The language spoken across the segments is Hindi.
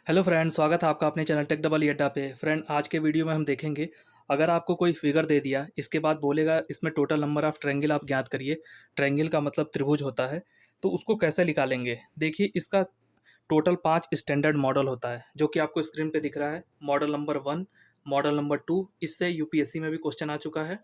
हेलो फ्रेंड, स्वागत है आपका अपने चैनल टेक डबल ई अड्डा पे। फ्रेंड, आज के वीडियो में हम देखेंगे, अगर आपको कोई फिगर दे दिया, इसके बाद बोलेगा इसमें टोटल नंबर ऑफ ट्रायंगल आप ज्ञात करिए। ट्रायंगल का मतलब त्रिभुज होता है, तो उसको कैसे निकालेंगे। देखिए, इसका टोटल 5 स्टैंडर्ड मॉडल होता है, जो कि आपको स्क्रीन पे दिख रहा है। मॉडल नंबर 1, मॉडल नंबर 2, इससे यूपीएससी में भी क्वेश्चन आ चुका है।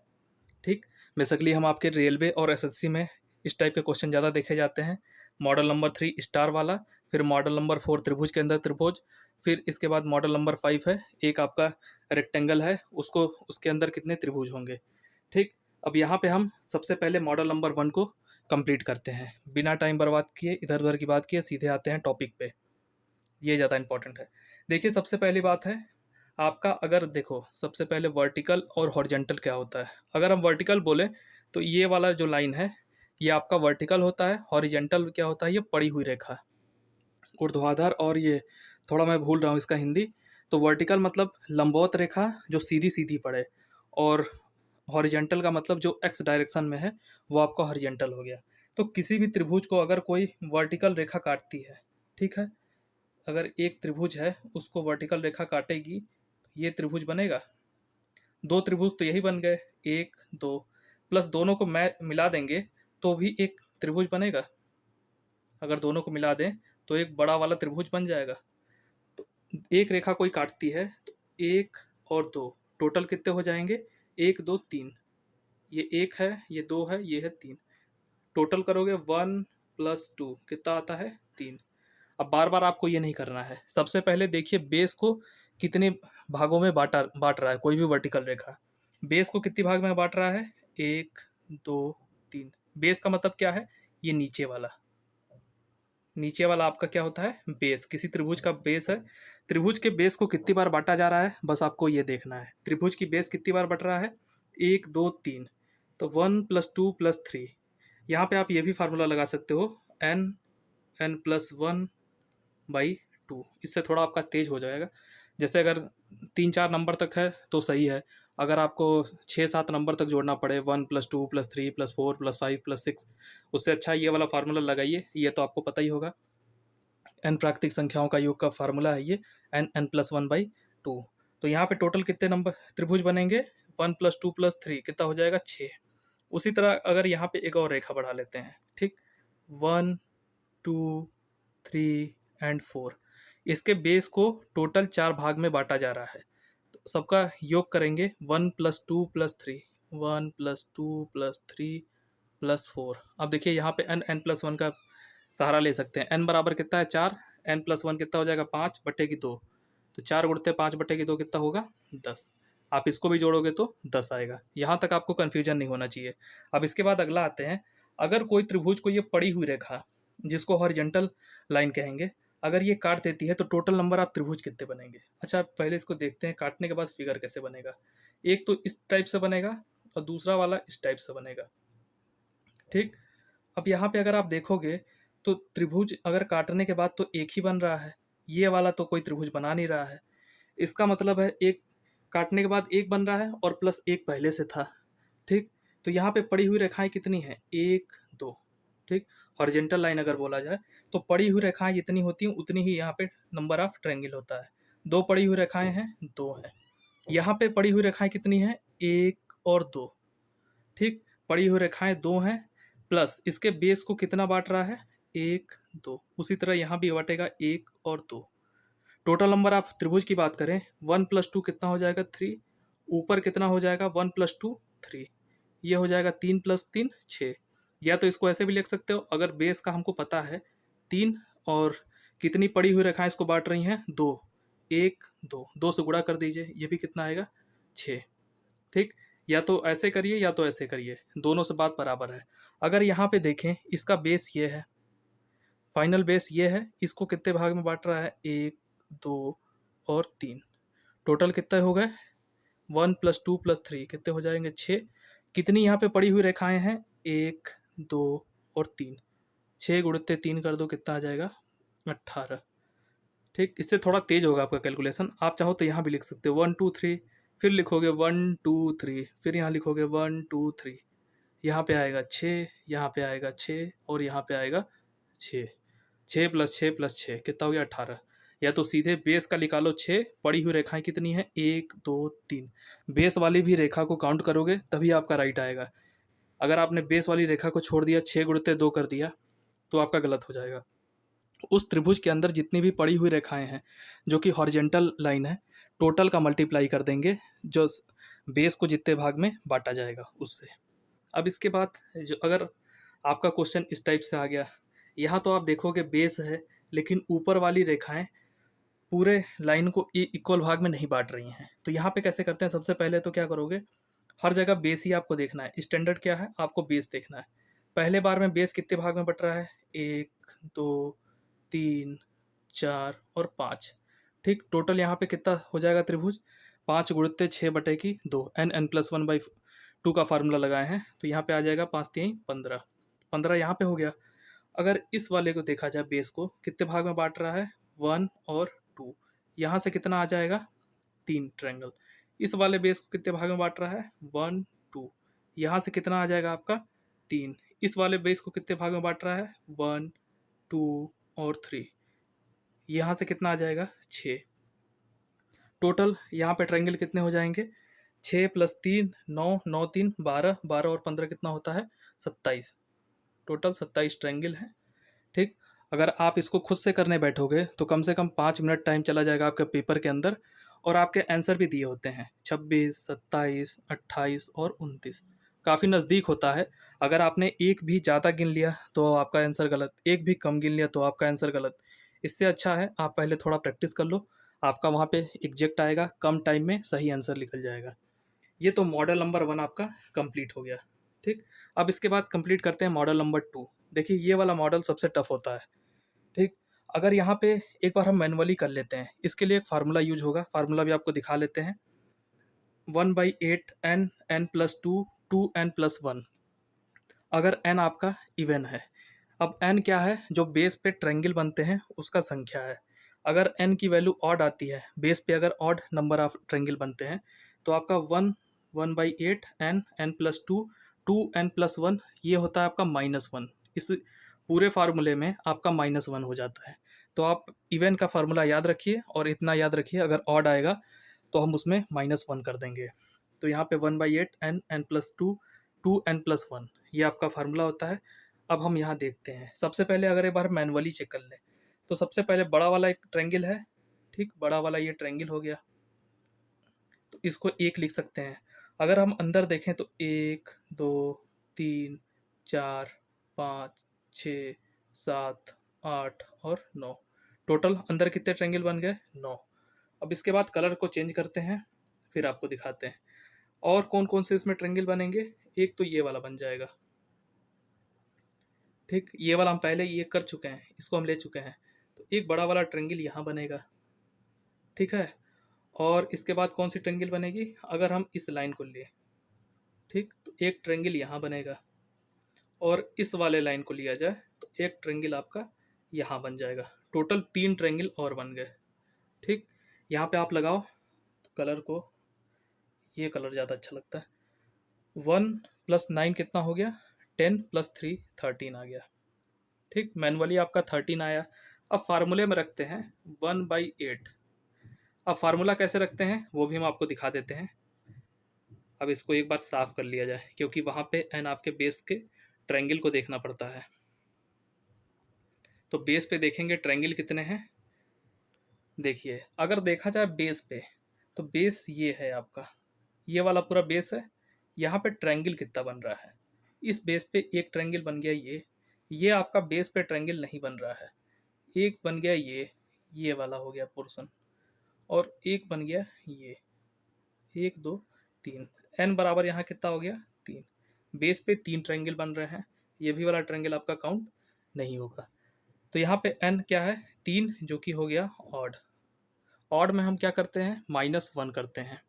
ठीक। बेसिकली हम आपके रेलवे और एसएससी में इस टाइप के क्वेश्चन ज़्यादा देखे जाते हैं। मॉडल नंबर 3 स्टार वाला, फिर मॉडल नंबर 4 त्रिभुज के अंदर त्रिभुज, फिर इसके बाद मॉडल नंबर 5 है एक आपका रेक्टेंगल है, उसको उसके अंदर कितने त्रिभुज होंगे। ठीक। अब यहाँ पे हम सबसे पहले मॉडल नंबर 1 को कंप्लीट करते हैं, बिना टाइम बर्बाद किए इधर उधर की बात किए सीधे आते हैं टॉपिक पे। ये ज़्यादा इंपॉर्टेंट है। देखिए, सबसे पहली बात है आपका, अगर देखो सबसे पहले वर्टिकल और हॉरिजॉन्टल क्या होता है। अगर हम वर्टिकल बोले तो ये वाला जो लाइन है ये आपका वर्टिकल होता है। हॉरिजॉन्टल क्या होता है, ये पड़ी हुई रेखा, ऊर्ध्वाधर। और ये थोड़ा मैं भूल रहा हूँ इसका हिंदी। तो वर्टिकल मतलब लंबवत रेखा जो सीधी सीधी पड़े, और हॉरिजॉन्टल का मतलब जो एक्स डायरेक्शन में है, वो आपका हॉरिजॉन्टल हो गया। तो किसी भी त्रिभुज को अगर कोई वर्टिकल रेखा काटती है, ठीक है, अगर एक त्रिभुज है उसको वर्टिकल रेखा काटेगी, ये त्रिभुज बनेगा। दो त्रिभुज तो यही बन गए, एक दो, प्लस दोनों को मैं मिला देंगे तो भी एक त्रिभुज बनेगा। अगर दोनों को मिला दें तो एक बड़ा वाला त्रिभुज बन जाएगा। तो एक रेखा कोई काटती है तो एक और दो, टोटल कितने हो जाएंगे, एक दो तीन। ये एक है, ये दो है, ये है तीन। टोटल करोगे 1 + 2 कितना आता है, 3। अब बार बार आपको ये नहीं करना है। सबसे पहले देखिए बेस को कितने भागों में बांट रहा है कोई भी वर्टिकल रेखा। बेस को कितने भाग में बांट रहा है, 1 2 3। बेस का मतलब क्या है, ये नीचे वाला। नीचे वाला आपका क्या होता है, बेस। किसी त्रिभुज का बेस है। त्रिभुज के बेस को कितनी बार बांटा जा रहा है, बस आपको ये देखना है। त्रिभुज की बेस कितनी बार बट रहा है, 1 2 3। तो 1 + 2 + 3। यहाँ पे आप ये भी फार्मूला लगा सकते हो, n n + 1/2। इससे थोड़ा आपका तेज हो जाएगा। जैसे अगर 3 4 नंबर तक है तो सही है। अगर आपको 6 7 नंबर तक जोड़ना पड़े, 1 + 2 + 3 + 4 + 5 + 6, उससे अच्छा ये वाला फार्मूला लगाइए। ये तो आपको पता ही होगा, एन प्राकृतिक संख्याओं का योग का फार्मूला है ये, n n + 1/2। तो यहाँ पे टोटल कितने नंबर त्रिभुज बनेंगे, 1 + 2 + 3 कितना हो जाएगा, 6। उसी तरह अगर यहाँ पे एक और रेखा बढ़ा लेते हैं, ठीक, 1 2 3 और 4। इसके बेस को टोटल 4 भाग में बांटा जा रहा है, तो सबका योग करेंगे, 1 + 2 + 3, 1 + 2 + 3 + 4। अब देखिए यहाँ पे n n + 1 का सहारा ले सकते हैं। n बराबर कितना है, 4। n + 1 कितना हो जाएगा, 5/2। तो 4 × 5/2 कितना होगा, 10। आप इसको भी जोड़ोगे तो 10 आएगा। यहाँ तक आपको कन्फ्यूजन नहीं होना चाहिए। अब इसके बाद अगला आते हैं, अगर कोई त्रिभुज को ये पड़ी हुई रेखा, जिसको हॉरिजॉन्टल लाइन कहेंगे, अगर ये काट देती है तो टोटल नंबर आप त्रिभुज कितने बनेंगे। अच्छा, पहले इसको देखते हैं काटने के बाद फिगर कैसे बनेगा। एक तो इस टाइप से बनेगा और दूसरा वाला इस टाइप से बनेगा। ठीक। अब यहाँ पे अगर आप देखोगे तो त्रिभुज अगर काटने के बाद तो एक ही बन रहा है, ये वाला तो कोई त्रिभुज बना नहीं रहा है। इसका मतलब है एक काटने के बाद एक बन रहा है और प्लस एक पहले से था। ठीक। तो यहाँ पे पड़ी हुई रेखाएं कितनी हैं, एक दो। ठीक। हॉरिजॉन्टल लाइन अगर बोला जाए तो पड़ी हुई रेखाएं जितनी होती हैं उतनी ही यहाँ पे नंबर ऑफ ट्रायंगल होता है। दो पड़ी हुई रेखाएं हैं, दो है। यहाँ पे पड़ी हुई रेखाएं कितनी हैं, एक और दो। ठीक। पड़ी हुई रेखाएं दो हैं, प्लस इसके बेस को कितना बांट रहा है, एक दो। उसी तरह यहाँ भी बांटेगा, एक और दो। टोटल नंबर आप त्रिभुज की बात करें, 1 + 2 कितना हो जाएगा, 3। ऊपर कितना हो जाएगा, 1 + 2 3। ये हो जाएगा 3 + 3 6। या तो इसको ऐसे भी लिख सकते हो, अगर बेस का हमको पता है 3, और कितनी पड़ी हुई रेखाएं इसको बांट रही हैं, दो। एक दो, दो से गुणा कर दीजिए, ये भी कितना आएगा, 6। ठीक। या तो ऐसे करिए या तो ऐसे करिए, दोनों से बात बराबर है। अगर यहाँ पे देखें, इसका बेस ये है, फाइनल बेस ये है, इसको कितने भाग में बांट रहा है, एक दो और तीन। टोटल कितने हो गए, 1 + 2 + 3 कितने हो जाएंगे, 6। कितनी यहाँ पे पड़ी हुई रेखाएं हैं, एक दो और तीन। 6 × 3 कर दो, कितना आ जाएगा, 18। ठीक। इससे थोड़ा तेज होगा आपका कैलकुलेशन। आप चाहो तो यहाँ भी लिख सकते हो 1 2 3, फिर लिखोगे 1 2 3, फिर यहाँ लिखोगे 1 2 3। यहाँ पे आएगा 6, यहाँ पे आएगा 6 और यहाँ पे आएगा 6। 6 + 6 + 6 कितना हो गया, 18। या तो सीधे बेस का निकालो 6, पड़ी हुई रेखाएं कितनी हैं 1 2 3, बेस वाली भी रेखा को काउंट करोगे तभी आपका राइट आएगा। अगर आपने बेस वाली रेखा को छोड़ दिया 6 गुणित 2 कर दिया तो आपका गलत हो जाएगा। उस त्रिभुज के अंदर जितनी भी पड़ी हुई रेखाएं हैं जो कि हॉरिजेंटल लाइन है, टोटल का मल्टीप्लाई कर देंगे जो बेस को जितने भाग में बांटा जाएगा उससे। अब इसके बाद जो अगर आपका क्वेश्चन इस टाइप से आ गया, यहाँ तो आप देखोगे बेस है लेकिन ऊपर वाली रेखाएं पूरे लाइन को इक्वल भाग में नहीं बांट रही हैं, तो यहाँ पे कैसे करते हैं? सबसे पहले तो क्या करोगे, हर जगह बेस ही आपको देखना है। स्टैंडर्ड क्या है? आपको बेस देखना है। पहले बार में बेस कितने भाग में बट रहा है? 1 2 3 4 और 5। ठीक, टोटल यहाँ पे कितना हो जाएगा त्रिभुज? 5 गुणित 6 बटे की 2, n+1/2 का फार्मूला लगाए हैं तो यहाँ पे आ जाएगा 5 3 15, 15 यहाँ पे हो गया। अगर इस वाले को देखा जाए, बेस को कितने भाग में बांट रहा है? 1 और 2, यहाँ से कितना आ जाएगा? 3 ट्रायंगल। इस वाले बेस को कितने भाग में बांट रहा है? 1 2, यहाँ से कितना आ जाएगा आपका? 3। इस वाले बेस को कितने भाग में बांट रहा है? 1 2 और 3, यहाँ से कितना आ जाएगा? 6। टोटल यहाँ पे ट्रायंगल कितने हो जाएंगे? 6 + 3 9, 9 3 12, 12 और 15 कितना होता है? 27। टोटल 27 ट्रायंगल है। ठीक, अगर आप इसको खुद से करने बैठोगे तो कम से कम 5 मिनट टाइम चला जाएगा आपके पेपर के अंदर, और आपके आंसर भी दिए होते हैं 26 27 28 और 29, काफ़ी नज़दीक होता है। अगर आपने एक भी ज़्यादा गिन लिया तो आपका आंसर गलत, एक भी कम गिन लिया तो आपका आंसर गलत। इससे अच्छा है आप पहले थोड़ा प्रैक्टिस कर लो, आपका वहाँ पे एग्जैक्ट आएगा, कम टाइम में सही आंसर निकल जाएगा। ये तो मॉडल नंबर 1 आपका कंप्लीट हो गया। ठीक, अब इसके बाद कंप्लीट करते हैं मॉडल नंबर 2। देखिए ये वाला मॉडल सबसे टफ होता है। ठीक, अगर यहाँ पे एक बार हम मैनुअली कर लेते हैं, इसके लिए एक फार्मूला यूज होगा, फार्मूला भी आपको दिखा लेते हैं। 1/8 n+2 2n+1, अगर n आपका इवन है। अब n क्या है? जो बेस पे ट्रायंगल बनते हैं उसका संख्या है। अगर n की वैल्यू ऑड आती है, बेस पे अगर ऑड नंबर ऑफ ट्रायंगल बनते हैं तो आपका 1/8 n+2 2n+1 ये होता है आपका -1। इस पूरे फार्मूले में आपका -1 हो जाता है। तो आप इवन का फार्मूला याद रखिए और इतना याद रखिए, अगर ऑड आएगा तो हम उसमें -1 कर देंगे। तो यहाँ पे 1/8 n+2 2n+1 ये आपका फार्मूला होता है। अब हम यहाँ देखते हैं, सबसे पहले अगर एक बार मैनुअली चेक कर लें तो सबसे पहले बड़ा वाला एक ट्रायंगल है। ठीक, बड़ा वाला ये ट्रायंगल हो गया तो इसको 1 लिख सकते हैं। अगर हम अंदर देखें तो 1 2 3 4 5 6 7 8 और 9, टोटल अंदर कितने ट्रायंगल बन गए? 9। अब इसके बाद कलर को चेंज करते हैं, फिर आपको दिखाते हैं और कौन कौन से इसमें ट्रायंगल बनेंगे। एक तो ये वाला बन जाएगा। ठीक, ये वाला हम पहले ये कर चुके हैं, इसको हम ले चुके हैं। तो एक बड़ा वाला ट्रायंगल यहाँ बनेगा। ठीक है, और इसके बाद कौन सी ट्रायंगल बनेगी? अगर हम इस लाइन को लिए, ठीक, तो एक ट्रायंगल यहाँ बनेगा, और इस वाले लाइन को लिया जाए तो एक ट्रायंगल आपका यहाँ बन जाएगा। टोटल 3 ट्रायंगल और बन गए। ठीक, यहाँ पे आप लगाओ तो कलर को, ये कलर ज़्यादा अच्छा लगता है। 1 + 9 कितना हो गया? 10 + 3 13 आ गया। ठीक, मैनुअली आपका 13 आया। अब फार्मूले में रखते हैं 1/8। अब फार्मूला कैसे रखते हैं वो भी हम आपको दिखा देते हैं। अब इसको एक बार साफ कर लिया जाए क्योंकि वहाँ पे एन आपके बेस के ट्रायंगल को देखना पड़ता है। तो बेस पे देखेंगे ट्रायंगल कितने हैं। देखिए अगर देखा जाए बेस पे, तो बेस ये है आपका, ये वाला पूरा बेस है। यहाँ पे ट्रायंगल कितना बन रहा है? इस बेस पे एक ट्रायंगल बन गया ये आपका बेस पे ट्रायंगल नहीं बन रहा है। एक बन गया ये वाला हो गया पोर्शन, और एक बन गया ये, 1 2 3, n बराबर यहाँ कितना हो गया? 3। बेस पे 3 ट्रायंगल बन रहे हैं, ये भी वाला ट्रायंगल आपका काउंट नहीं होगा। तो यहाँ पे n क्या है? 3, जो कि हो गया ऑड। ऑड में हम क्या करते हैं? -1 करते हैं,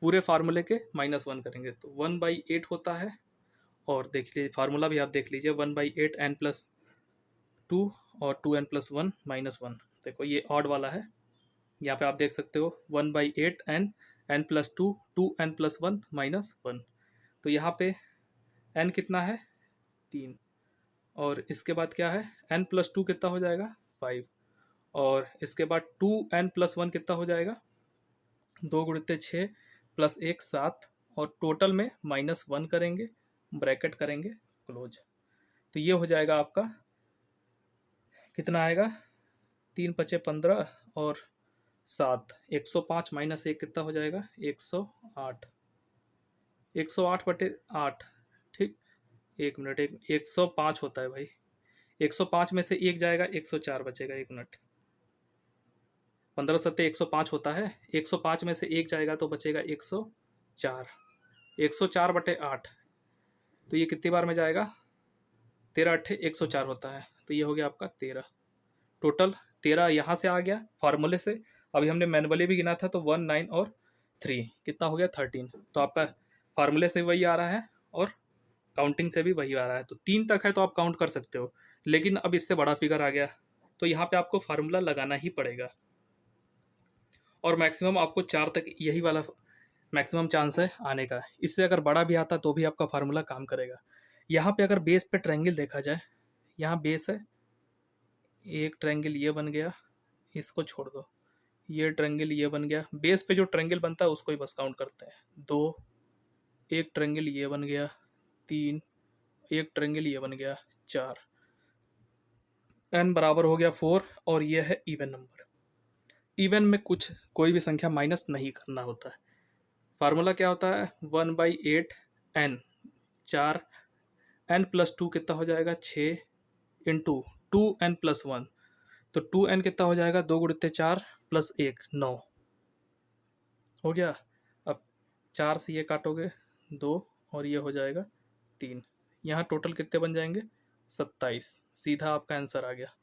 पूरे फार्मूले के -1 करेंगे तो 1/8 होता है। और देख लीजिए फार्मूला भी आप देख लीजिए, 1/8 n+2 और 2n+1 -1। देखो ये ऑड वाला है, यहाँ पे आप देख सकते हो 1/8 n+2 2n+1 -1। तो यहाँ पे n कितना है? 3, और इसके बाद क्या है? n+2 कितना हो जाएगा? 5, और इसके बाद 2n+1 कितना हो जाएगा, 2 × 6 + 1 7, और टोटल में -1 करेंगे, ब्रैकेट करेंगे क्लोज। तो ये हो जाएगा आपका, कितना आएगा, 3×5 = 15 और 7, 105 - 1 कितना हो जाएगा, 108, 108/8। ठीक, 1 मिनट, 105 होता है भाई, 105 में से 1 जाएगा, 104 बचेगा। 1 मिनट, 15 सत्ते 105 होता है, 105 में से 1 जाएगा तो बचेगा 104, 104/8। तो ये कितनी बार में जाएगा, 13×8 = 104 होता है। तो ये हो गया आपका 13, टोटल 13 यहाँ से आ गया फार्मूले से। अभी हमने मैनुअली भी गिना था, तो 1 9 और 3 कितना हो गया, 13। तो आपका फार्मूले से वही आ रहा है और काउंटिंग से भी वही आ रहा है। तो 3 तक है तो आप काउंट कर सकते हो, लेकिन अब इससे बड़ा फिगर आ गया तो यहाँ पे आपको फार्मूला लगाना ही पड़ेगा। और मैक्सिमम आपको 4 तक यही वाला मैक्सिमम चांस है आने का। इससे अगर बड़ा भी आता तो भी आपका फार्मूला काम करेगा। यहाँ पे अगर बेस पे ट्रायंगल देखा जाए, यहाँ बेस है, एक ट्रायंगल ये बन गया, इसको छोड़ दो, ये ट्रायंगल ये बन गया। बेस पे जो ट्रायंगल बनता है उसको ही बस काउंट करते हैं। 2, एक ट्रायंगल ये बन गया, 3, एक ट्रायंगल ये बन गया, 4, n बराबर हो गया 4। और ये है इवन नंबर। इवन में कुछ कोई भी संख्या माइनस नहीं करना होता है। फार्मूला क्या होता है, 1/8n, 4, n+2 कितना हो जाएगा, 6 इंटू 2n+1। तो 2n कितना हो जाएगा, 2 × 4 + 1 9 हो गया। अब 4 से ये काटोगे 2 और ये हो जाएगा 3, यहाँ टोटल कितने बन जाएंगे, 27। सीधा आपका आंसर आ गया।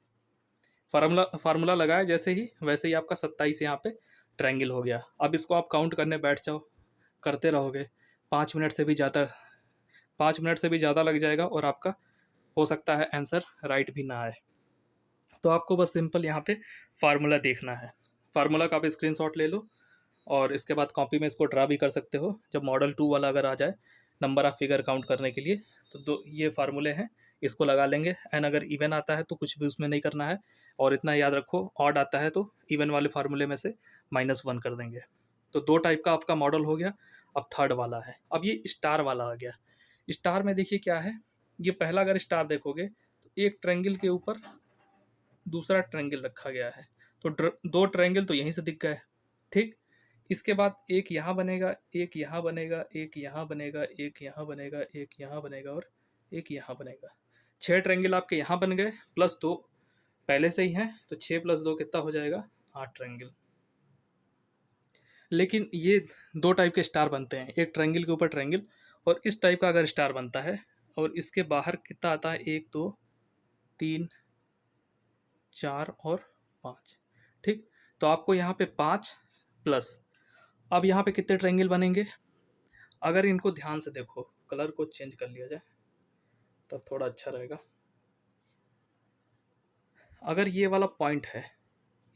फार्मूला लगाया जैसे ही, वैसे ही आपका 27 यहाँ पे ट्रायंगल हो गया। अब इसको आप काउंट करने बैठ जाओ, करते रहोगे, 5 मिनट से भी ज़्यादा, 5 मिनट से भी ज़्यादा लग जाएगा और आपका हो सकता है आंसर राइट भी ना आए। तो आपको बस सिंपल यहाँ पे फार्मूला देखना है। फार्मूला का आप स्क्रीनशॉट ले लो और इसके बाद कॉपी में इसको ड्रा भी कर सकते हो। जब मॉडल 2 वाला अगर आ जाए नंबर ऑफ फिगर काउंट करने के लिए, तो दो ये फार्मूले हैं, इसको लगा लेंगे। एंड अगर इवन आता है तो कुछ भी उसमें नहीं करना है। और इतना याद रखो, ऑड आता है तो इवन वाले फार्मूले में से -1 कर देंगे। तो 2 टाइप का आपका मॉडल हो गया। अब थर्ड वाला है, अब ये स्टार वाला आ गया। स्टार में देखिए क्या है, ये पहला अगर स्टार देखोगे तो एक ट्रायंगल के ऊपर दूसरा ट्रायंगल रखा गया है। तो 2 ट्रायंगल तो यहीं से दिख गए। ठीक, इसके बाद एक यहाँ बनेगा, एक यहाँ बनेगा, एक यहाँ बनेगा, एक यहाँ बनेगा, एक यहाँ बनेगा और एक यहाँ बनेगा। 6 ट्रायंगल आपके यहाँ बन गए, +2 पहले से ही हैं, तो 6 + 2 कितना हो जाएगा, 8 ट्रायंगल। लेकिन ये 2 टाइप के स्टार बनते हैं, एक ट्रायंगल के ऊपर ट्रायंगल, और इस टाइप का अगर स्टार बनता है और इसके बाहर कितना आता है, 1 2 3 4 और 5। ठीक, तो आपको यहाँ पे 5 प्लस, अब यहाँ पे कितने ट्रायंगल बनेंगे, अगर इनको ध्यान से देखो, कलर को चेंज कर लिया जाए तब थोड़ा अच्छा रहेगा। अगर ये वाला पॉइंट है,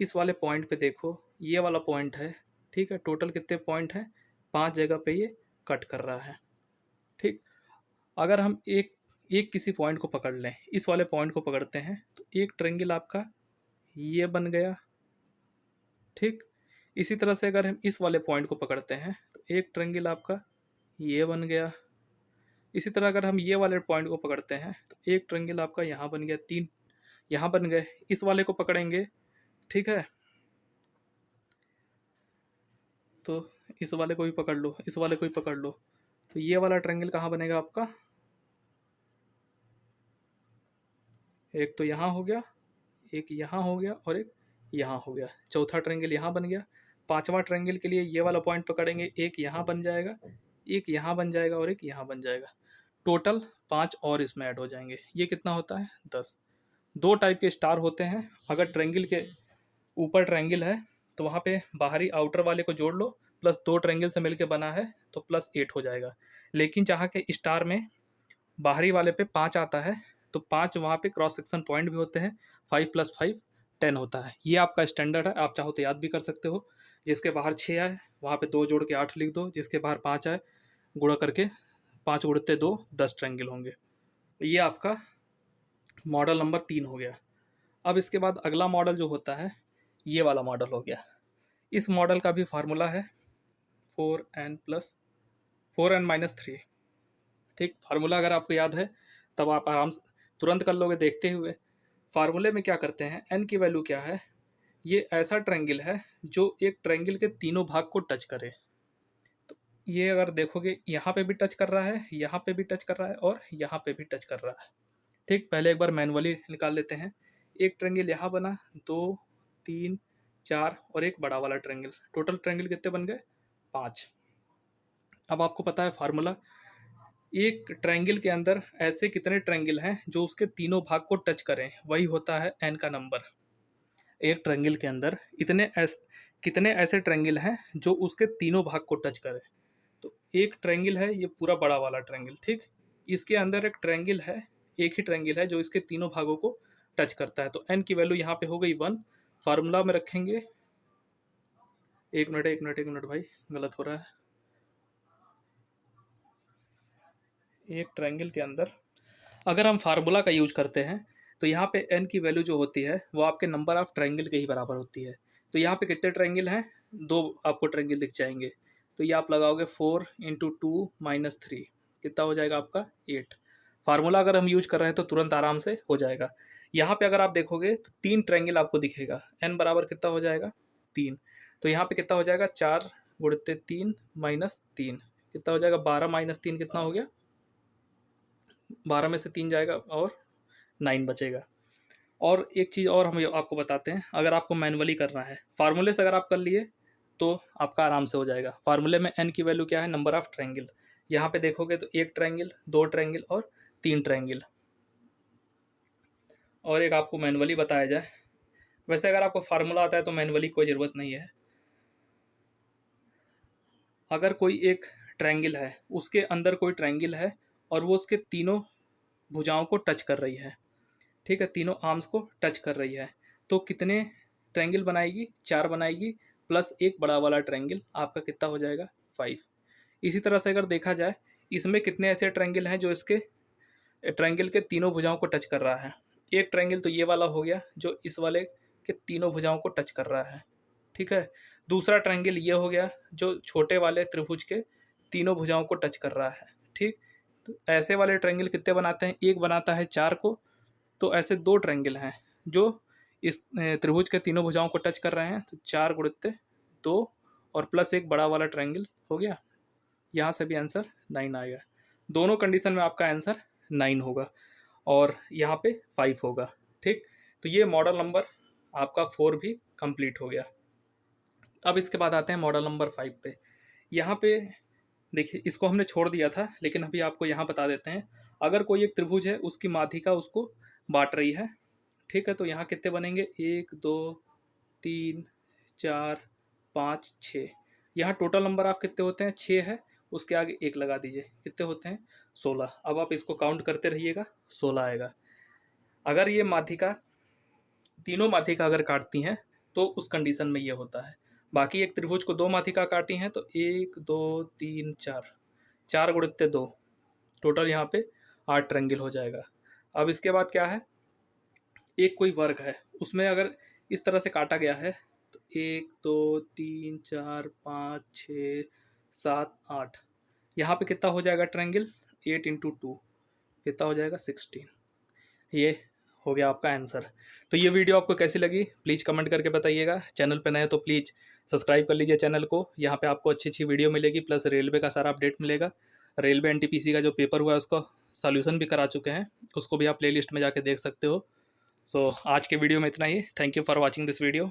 इस वाले पॉइंट पे देखो, ये वाला पॉइंट है, ठीक है, टोटल कितने पॉइंट हैं, 5 जगह पे ये कट कर रहा है। ठीक, अगर हम एक एक किसी पॉइंट को पकड़ लें, इस वाले पॉइंट को पकड़ते हैं, तो एक ट्रायंगल आपका ये बन गया। ठीक, इसी तरह से अगर हम इस वाले पॉइंट को पकड़ते हैं तो एक ट्रायंगल आपका ये बन गया। इसी तरह अगर हम ये वाले पॉइंट को पकड़ते हैं तो एक ट्रायंगल आपका यहाँ बन गया, 3 यहाँ बन गए। इस वाले को पकड़ेंगे, ठीक है, तो इस वाले को भी पकड़ लो, इस वाले को भी पकड़ लो, तो ये वाला ट्रायंगल कहाँ बनेगा आपका, एक तो यहाँ हो गया, एक यहाँ हो गया और एक यहाँ हो गया। चौथा ट्रायंगल यहाँ बन गया। पांचवा ट्रायंगल के लिए ये वाला पॉइंट पकड़ेंगे, एक यहाँ बन जाएगा, एक यहाँ बन जाएगा और एक यहाँ बन जाएगा। टोटल 5 और इसमें ऐड हो जाएंगे। ये कितना होता है, 10। 2 टाइप के स्टार होते हैं। अगर ट्रायंगल के ऊपर ट्रायंगल है तो वहाँ पे बाहरी आउटर वाले को जोड़ लो, प्लस 2 ट्रायंगल से मिलकर बना है तो +8 हो जाएगा। लेकिन जहाँ के स्टार में बाहरी वाले पे 5 आता है तो 5 वहाँ पे क्रॉस सेक्शन पॉइंट भी होते हैं। 5 + 5 10 होता है। ये आपका स्टैंडर्ड है, आप चाहो तो याद भी कर सकते हो। जिसके बाहर 6 आए वहाँ पे 2 जोड़ के 8 लिख दो, जिसके बाहर 5 आए गुणा करके 5 गुणित 2 10 ट्रायंगल होंगे। ये आपका मॉडल नंबर 3 हो गया। अब इसके बाद अगला मॉडल जो होता है ये वाला मॉडल हो गया। इस मॉडल का भी फार्मूला है 4n-3। ठीक, फार्मूला अगर आपको याद है तब आप आराम से तुरंत कर लोगे देखते हुए। फार्मूले में क्या करते हैं, n की वैल्यू क्या है, ये ऐसा ट्रायंगल है जो एक ट्रायंगल के तीनों भाग को टच करे। तो ये अगर देखोगे यहाँ पे भी टच कर रहा है, यहाँ पे भी टच कर रहा है और यहाँ पे भी टच कर रहा है। ठीक, पहले एक बार मैनुअली निकाल लेते हैं। एक ट्रायंगल यहाँ बना, 2, 3, 4 और एक बड़ा वाला ट्रायंगल। टोटल ट्रायंगल कितने बन गए, 5। अब आपको पता है फार्मूला, एक ट्रायंगल के अंदर ऐसे कितने ट्रायंगल हैं जो उसके तीनों भाग को टच करें, वही होता है n का नंबर। एक ट्रायंगल के अंदर कितने ऐसे ट्रायंगल हैं जो उसके तीनों भाग को टच करें। तो एक ट्रायंगल है ये पूरा बड़ा वाला ट्रायंगल, ठीक, इसके अंदर एक ट्रायंगल है, एक ही ट्रायंगल है जो इसके तीनों भागों को टच करता है। तो n की वैल्यू यहाँ पे हो गई 1। फार्मूला में रखेंगे, एक मिनट भाई, गलत हो रहा है। एक ट्रायंगल के अंदर अगर हम फार्मूला का यूज करते हैं तो यहाँ पे n की वैल्यू जो होती है वो आपके नंबर ऑफ ट्रायंगल के ही बराबर होती है। तो यहाँ पे कितने ट्रायंगल हैं, 2 आपको ट्रायंगल दिख जाएंगे। तो ये आप लगाओगे 4 × 2 - 3, कितना हो जाएगा आपका 8। फार्मूला अगर हम यूज कर रहे हैं तो तुरंत आराम से हो जाएगा। यहाँ पे अगर आप देखोगे तो 3 ट्रायंगल आपको दिखेगा, n बराबर कितना हो जाएगा 3। तो यहाँ पे कितना हो जाएगा 4 × 3 - 3, कितना हो जाएगा 12 - 3 कितना हो गया, 12 में से 3 जाएगा और 9 बचेगा। और एक चीज़ और हम आपको बताते हैं, अगर आपको मैनुअली करना है, फार्मूले से अगर आप कर लिए तो आपका आराम से हो जाएगा। फार्मूले में n की वैल्यू क्या है, नंबर ऑफ ट्रायंगल। यहाँ पे देखोगे तो 1 ट्रायंगल, 2 ट्रायंगल और 3 ट्रायंगल। और एक आपको मैनुअली बताया जाए, वैसे अगर आपको फार्मूला आता है तो मैनुअली कोई ज़रूरत नहीं है। अगर कोई एक ट्रायंगल है, उसके अंदर कोई ट्रायंगल है और वो उसके तीनों भुजाओं को टच कर रही है, ठीक है, तीनों आर्म्स को टच कर रही है, तो कितने ट्रायंगल बनाएगी, 4 बनाएगी, प्लस एक बड़ा वाला ट्रायंगल, आपका कितना हो जाएगा 5। इसी तरह से अगर देखा जाए, इसमें कितने ऐसे ट्रायंगल हैं जो इसके ट्रायंगल के तीनों भुजाओं को टच कर रहा है। एक ट्रायंगल तो ये वाला हो गया जो इस वाले के तीनों भुजाओं को टच कर रहा है, ठीक है। दूसरा ट्रायंगल ये हो गया जो छोटे वाले त्रिभुज के तीनों भुजाओं को टच कर रहा है, ठीक। तो ऐसे वाले ट्रायंगल कितने बनाते हैं, एक बनाता है 4 को। तो ऐसे 2 ट्रायंगल हैं जो इस त्रिभुज के तीनों भुजाओं को टच कर रहे हैं, तो 4 × 2 और प्लस एक बड़ा वाला ट्रायंगल हो गया। यहाँ से भी आंसर 9 आएगा। दोनों कंडीशन में आपका आंसर 9 होगा और यहाँ पे 5 होगा, ठीक। तो ये मॉडल नंबर आपका 4 भी कंप्लीट हो गया। अब इसके बाद आते हैं मॉडल नंबर 5 पे। यहाँ पे देखिए, इसको हमने छोड़ दिया था लेकिन अभी आपको यहाँ बता देते हैं। अगर कोई एक त्रिभुज है, उसकी माध्यिका उसको बांट रही है, ठीक है, तो यहाँ कितने बनेंगे, 1, 2, 3, 4, 5, 6। यहाँ टोटल नंबर ऑफ कितने होते हैं, 6 है, उसके आगे 1 लगा दीजिए, कितने होते हैं 16। अब आप इसको काउंट करते रहिएगा, 16 आएगा। अगर ये माध्यिका, तीनों माध्यिका अगर काटती हैं तो उस कंडीशन में ये होता है। बाकी एक त्रिभुज को 2 माध्यिका काटी हैं तो 1, 2, 3, 4, 4 × 2, टोटल यहाँ पे 8 ट्रायंगल हो जाएगा। अब इसके बाद क्या है, एक कोई वर्ग है, उसमें अगर इस तरह से काटा गया है तो 1, 2, 3, 4, 5, 6, 7, 8, यहाँ पे कितना हो जाएगा ट्रायंगल, 8 × 2 कितना हो जाएगा 16। ये हो गया आपका आंसर। तो ये वीडियो आपको कैसी लगी प्लीज़ कमेंट करके बताइएगा। चैनल पे नए तो प्लीज़ सब्सक्राइब कर लीजिए चैनल को। यहाँ पे आपको अच्छी अच्छी वीडियो मिलेगी, प्लस रेलवे का सारा अपडेट मिलेगा। रेलवे एनटीपीसी का जो पेपर हुआ है उसका सॉल्यूशन भी करा चुके हैं, उसको भी आप प्लेलिस्ट में जाके देख सकते हो। सो आज के वीडियो में इतना ही। Thank you for watching this video.